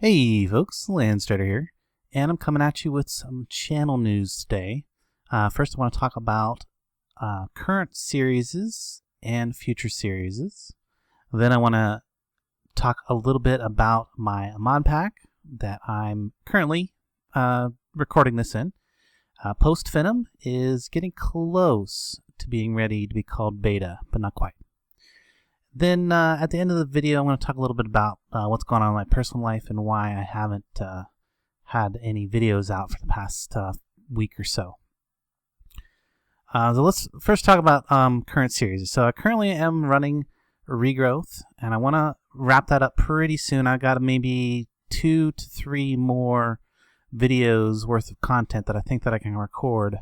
Hey folks, Landstryder here, and I'm coming at you with some channel news today. First I want to talk about current series and future series. Then I want to talk a little bit about my mod pack that I'm currently recording this in. Post Finem is getting close to being ready to be called beta, but not quite. Then at the end of the video, I'm going to talk a little bit about what's going on in my personal life and why I haven't had any videos out for the past week or so. So let's first talk about current series. So I currently am running Regrowth, and I want to wrap that up pretty soon. I've got maybe 2 to 3 more videos worth of content that I think that I can record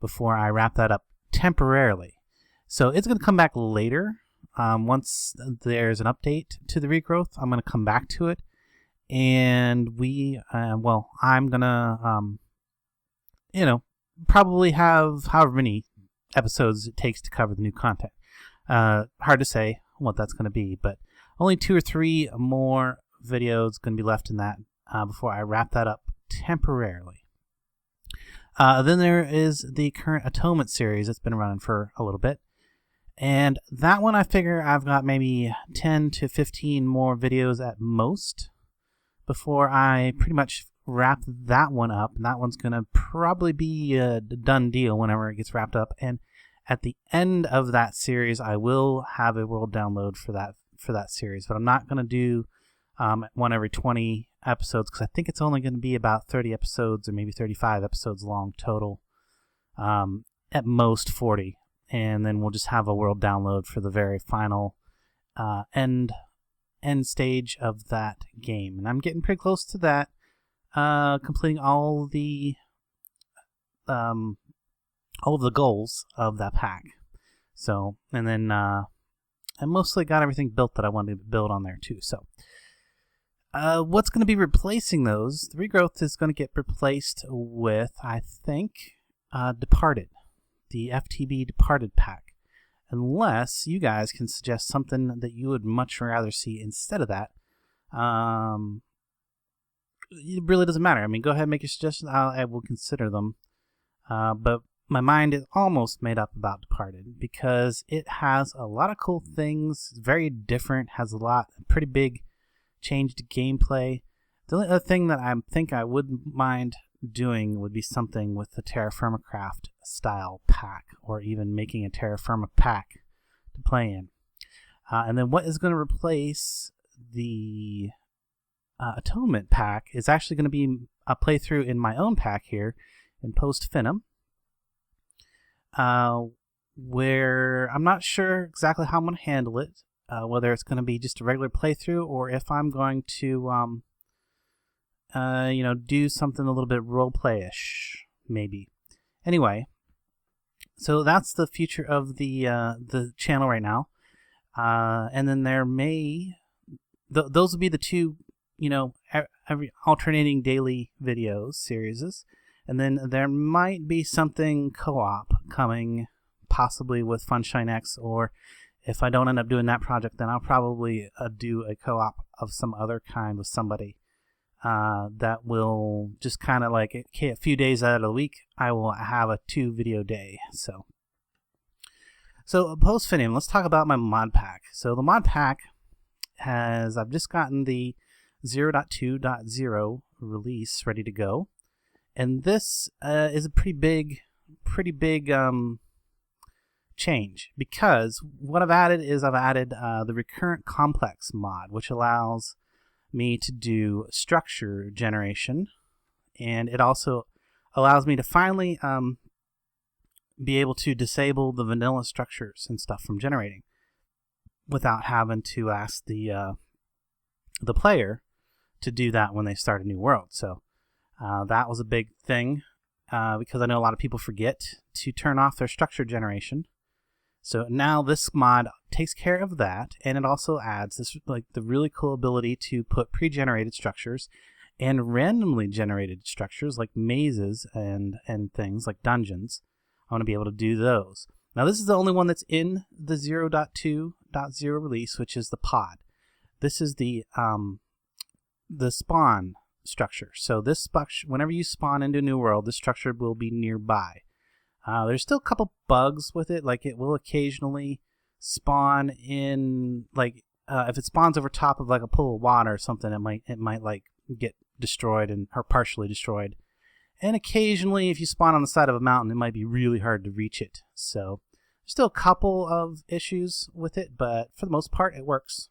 before I wrap that up temporarily. So it's going to come back later. Once there's an update to the Regrowth, I'm going to come back to it, and I'm going to, probably have however many episodes it takes to cover the new content. Hard to say what that's going to be, but only 2 or 3 more videos going to be left in that before I wrap that up temporarily. Then there is the current Atonement series that's been running for a little bit. And that one, I figure I've got maybe 10 to 15 more videos at most before I pretty much wrap that one up. And that one's going to probably be a done deal whenever it gets wrapped up. And at the end of that series, I will have a world download for that series. But I'm not going to do one every 20 episodes because I think it's only going to be about 30 episodes or maybe 35 episodes long total. At most 40. And then we'll just have a world download for the very final end stage of that game. And I'm getting pretty close to that, completing all of the goals of that pack. So, and then I mostly got everything built that I wanted to build on there too. So, what's going to be replacing those? The Regrowth is going to get replaced with, I think, Departed. The FTB Departed pack, unless you guys can suggest something that you would much rather see instead of that. It really doesn't matter. I mean, go ahead and make your suggestions. I will consider them. But my mind is almost made up about Departed because it has a lot of cool things. It's very different. Has a pretty big change to gameplay. The only other thing that I think I wouldn't mind doing would be something with the Terra Firma Craft style pack, or even making a Terra Firma pack to play in. And then what is going to replace the Atonement pack is actually going to be a playthrough in my own pack here in Post Finem, where I'm not sure exactly how I'm going to handle it, whether it's going to be just a regular playthrough or if I'm going to do something a little bit role-play-ish, maybe. Anyway, so that's the future of the channel right now. And then there those will be the 2, every alternating daily videos series. And then there might be something co-op coming, possibly with Funshine X, or if I don't end up doing that project, then I'll probably do a co-op of some other kind with somebody. That will just kind of like a few days out of the week, I will have a 2 video day. So Post Finem, let's talk about my mod pack. So the mod pack I've just gotten the 0.2.0 release ready to go, and this is a pretty big change, because what I've added is the recurrent complex mod, which allows me to do structure generation, and it also allows me to finally be able to disable the vanilla structures and stuff from generating without having to ask the player to do that when they start a new world. So that was a big thing, because I know a lot of people forget to turn off their structure generation. So now this mod takes care of that, and it also adds this the really cool ability to put pre-generated structures and randomly generated structures like mazes and things like dungeons. I want to be able to do those. Now this is the only one that's in the 0.2.0 release, which is the pod. This is the the spawn structure. So this whenever you spawn into a new world, this structure will be nearby. There's still a couple bugs with it, like it will occasionally spawn in, like if it spawns over top of like a pool of water or something, it might like get destroyed or partially destroyed. And occasionally, if you spawn on the side of a mountain, it might be really hard to reach it. So there's still a couple of issues with it, but for the most part, it works.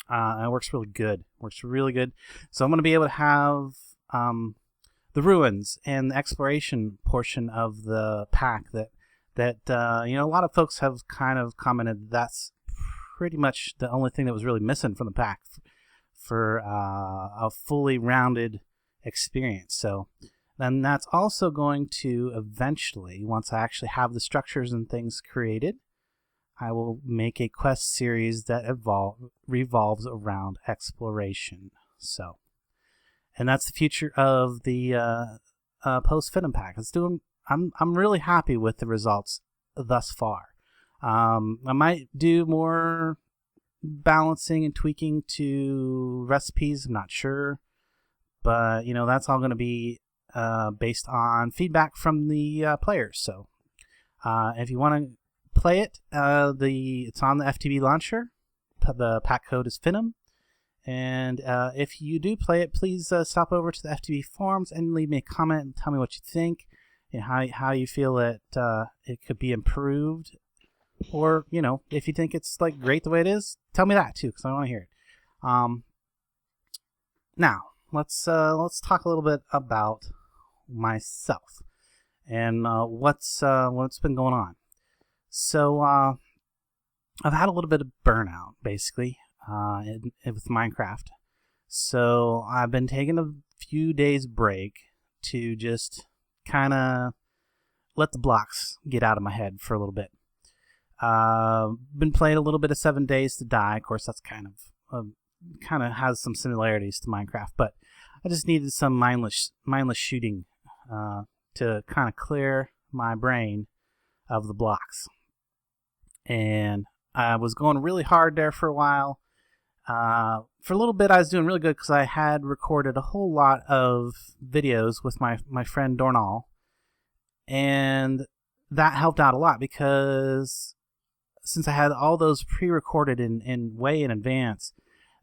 It works really good. Works really good. So I'm going to be able to have the ruins and the exploration portion of the pack that a lot of folks have kind of commented that's pretty much the only thing that was really missing from the pack for a fully rounded experience. So then that's also going to eventually, once I actually have the structures and things created, I will make a quest series that revolves around exploration. So, and that's the future of the Post Finem pack. I'm really happy with the results thus far. I might do more balancing and tweaking to recipes. I'm not sure, but that's all going to be based on feedback from the players. So, if you want to play it, it's on the FTB launcher. The pack code is Finem. And if you do play it, please stop over to the FTB forums and leave me a comment and tell me what you think and how you feel that it could be improved. Or, if you think it's like great the way it is, tell me that too, because I want to hear it. Now, let's talk a little bit about myself and what's been going on. So I've had a little bit of burnout, basically, with Minecraft. So I've been taking a few days break to just kind of let the blocks get out of my head for a little bit. Been playing a little bit of 7 Days to Die. Of course, that's kind of has some similarities to Minecraft, but I just needed some mindless shooting to kind of clear my brain of the blocks. And I was going really hard there for a while. For a little bit, I was doing really good because I had recorded a whole lot of videos with my friend Dornall, and that helped out a lot because since I had all those pre-recorded way in advance,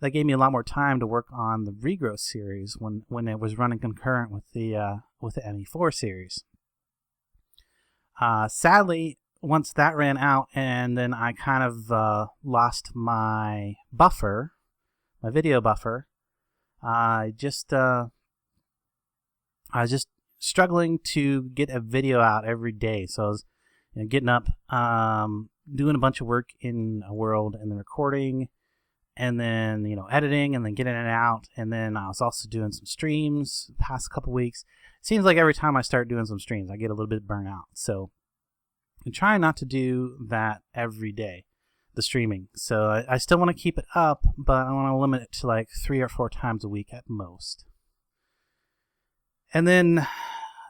that gave me a lot more time to work on the Regrowth series when it was running concurrent with the ME4 series. Sadly, once that ran out, and then I kind of lost my buffer, my video buffer, I was just struggling to get a video out every day. So I was getting up, doing a bunch of work in a world, and then recording, and then editing, and then getting it out, and then I was also doing some streams the past couple weeks. It seems like every time I start doing some streams, I get a little bit burnt out. So I'm trying not to do that every day, the streaming. So I still want to keep it up, but I want to limit it to like 3 or 4 times a week at most. And then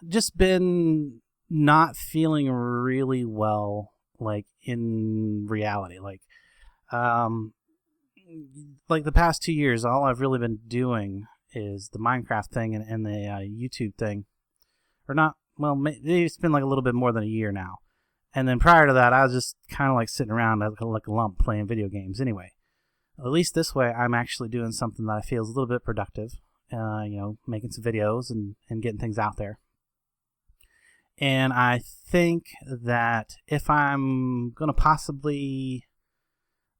just been not feeling really well, like in reality. Like the past 2 years, all I've really been doing is the Minecraft thing and the YouTube thing. Or not, well, maybe it's been like a little bit more than a year now. And then prior to that, I was just kind of like sitting around like a lump playing video games anyway. At least this way, I'm actually doing something that I feel is a little bit productive, making some videos and getting things out there. And I think that if I'm going to possibly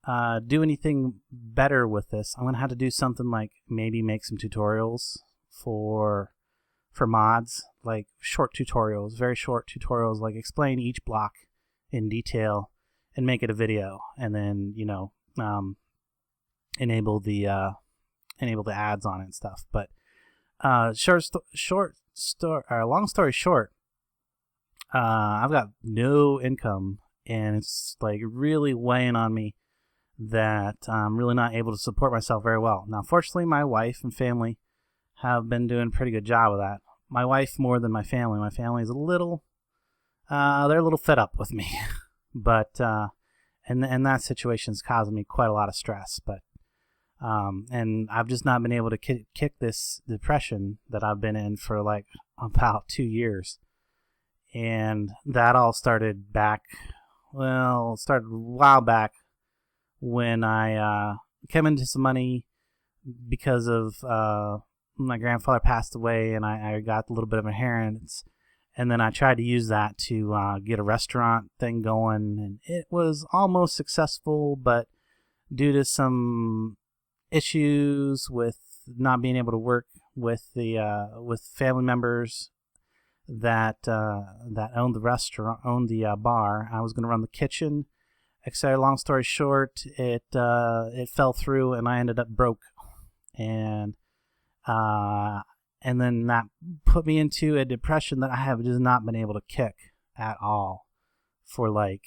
do anything better with this, I'm going to have to do something like maybe make some tutorials for mods, like short tutorials, very short tutorials, like explain each block in detail and make it a video, and then enable the ads on it and stuff. But long story short, I've got no income, and it's like really weighing on me that I'm really not able to support myself very well. Now, fortunately, my wife and family have been doing a pretty good job of that. My wife more than my family. My family is a little, they're a little fed up with me, but and that situation's causing me quite a lot of stress. But And I've just not been able to kick this depression that I've been in for like about 2 years. And that all started back, well, it started a while back when I came into some money because of my grandfather passed away, and I got a little bit of inheritance. And then I tried to use that to get a restaurant thing going, and it was almost successful, but due to some issues with not being able to work with with family members that owned the restaurant, owned the bar, I was going to run the kitchen. Except, long story short, it fell through, and I ended up broke, and then that put me into a depression that I have just not been able to kick at all for like,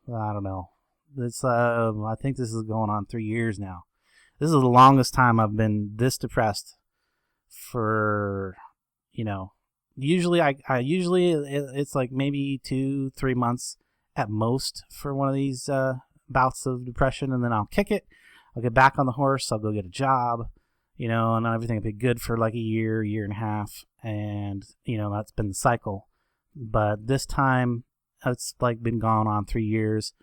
I don't know. This I think this is going on 3 years now. This is the longest time I've been this depressed for, usually it's like maybe 2-3 months at most for one of these bouts of depression, and then I'll kick it. I'll get back on the horse. I'll go get a job. And everything will be good for like a year and a half, and that's been the cycle. But this time, it's like been going on 3 years.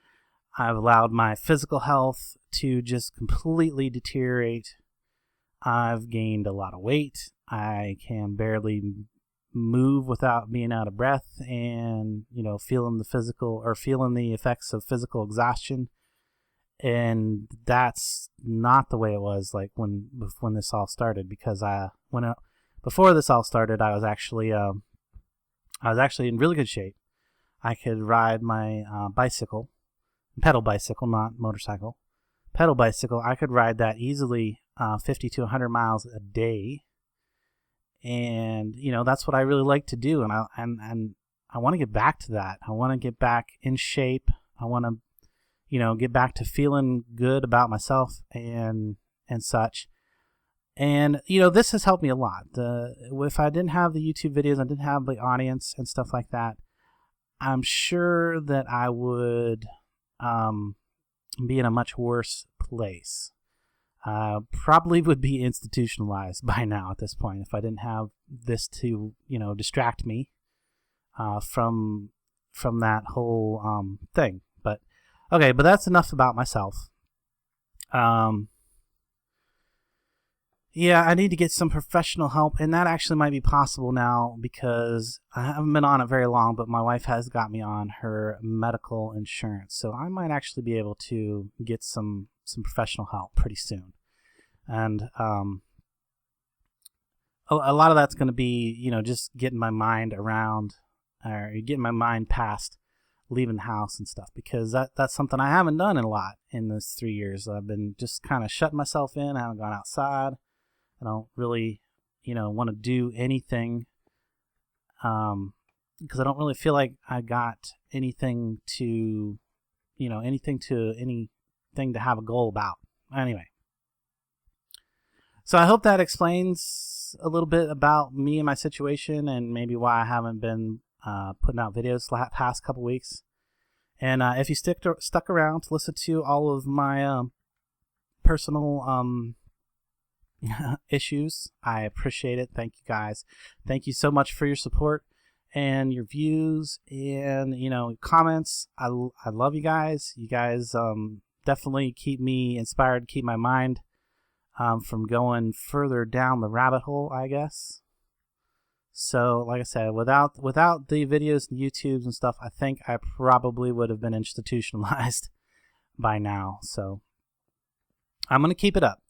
I've allowed my physical health to just completely deteriorate. I've gained a lot of weight. I can barely move without being out of breath, and feeling the effects of physical exhaustion. And that's not the way it was like when this all started, because before this all started, I was actually in really good shape. I could ride my bicycle, pedal bicycle, not motorcycle, pedal bicycle. I could ride that easily 50 to 100 miles a day, and that's what I really like to do. And I want to get back to that. I want to get back in shape. I want to get back to feeling good about myself and such. And, this has helped me a lot. If I didn't have the YouTube videos, I didn't have the audience and stuff like that, I'm sure that I would be in a much worse place. Probably would be institutionalized by now at this point if I didn't have this to, distract me from that whole thing. But okay, but that's enough about myself. Yeah, I need to get some professional help, and that actually might be possible now because I haven't been on it very long, but my wife has got me on her medical insurance. So I might actually be able to get some professional help pretty soon. And a lot of that's going to be, just getting my mind around, or getting my mind past leaving the house and stuff, because that's something I haven't done a lot in this 3 years. I've been just kind of shutting myself in. I haven't gone outside. I don't really, want to do anything, because I don't really feel like I got anything to have a goal about. Anyway, so I hope that explains a little bit about me and my situation, and maybe why I haven't been putting out videos the past couple weeks. And if you stuck around to listen to all of my personal issues, I appreciate it. Thank you guys. Thank you so much for your support and your views and comments. I love you guys. You guys definitely keep me inspired, keep my mind from going further down the rabbit hole, I guess. So, like I said, without the videos and YouTubes and stuff, I think I probably would have been institutionalized by now. So I'm going to keep it up,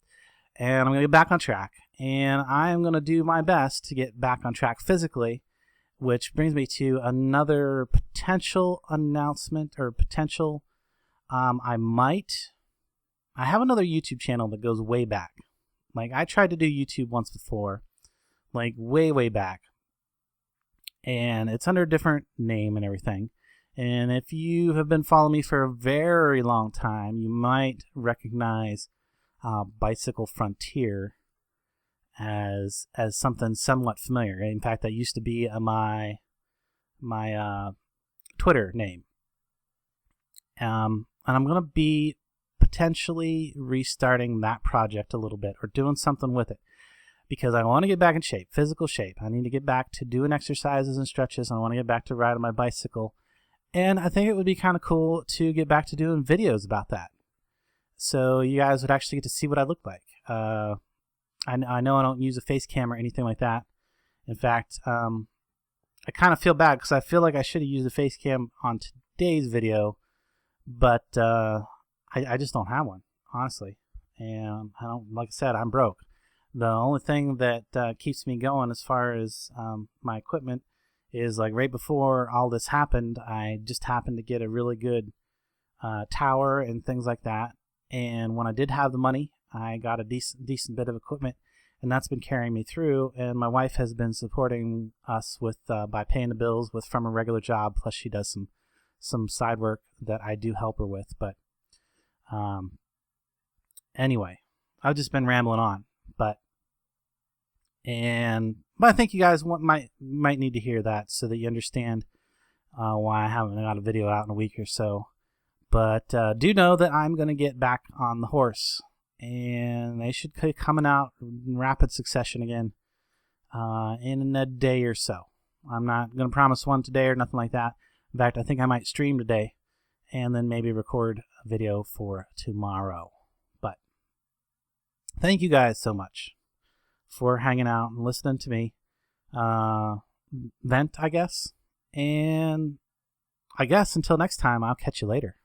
and I'm going to get back on track, and I'm going to do my best to get back on track physically, which brings me to another potential announcement, or potential, I have another YouTube channel that goes way back. Like, I tried to do YouTube once before, like way back, and it's under a different name and everything. And if you have been following me for a very long time, you might recognize Bicycle Frontier as something somewhat familiar. In fact, that used to be my Twitter name. And I'm going to be potentially restarting that project a little bit or doing something with it, because I want to get back in shape, physical shape. I need to get back to doing exercises and stretches. I want to get back to riding my bicycle. And I think it would be kind of cool to get back to doing videos about that. So you guys would actually get to see what I look like. I know I don't use a face cam or anything like that. In fact, I kind of feel bad because I feel like I should have used a face cam on today's video, but I just don't have one, honestly. And I don't, like I said, I'm broke. The only thing that keeps me going as far as my equipment is, like, right before all this happened, I just happened to get a really good tower and things like that. And when I did have the money, I got a decent bit of equipment, and that's been carrying me through. And my wife has been supporting us with by paying the bills from a regular job. Plus, she does some side work that I do help her with. But anyway, I've just been rambling on. But I think you guys might need to hear that so that you understand why I haven't got a video out in a week or so. But do know that I'm going to get back on the horse, and they should be coming out in rapid succession again in a day or so. I'm not going to promise one today or nothing like that. In fact, I think I might stream today and then maybe record a video for tomorrow. But thank you guys so much for hanging out and listening to me vent, I guess. And I guess until next time, I'll catch you later.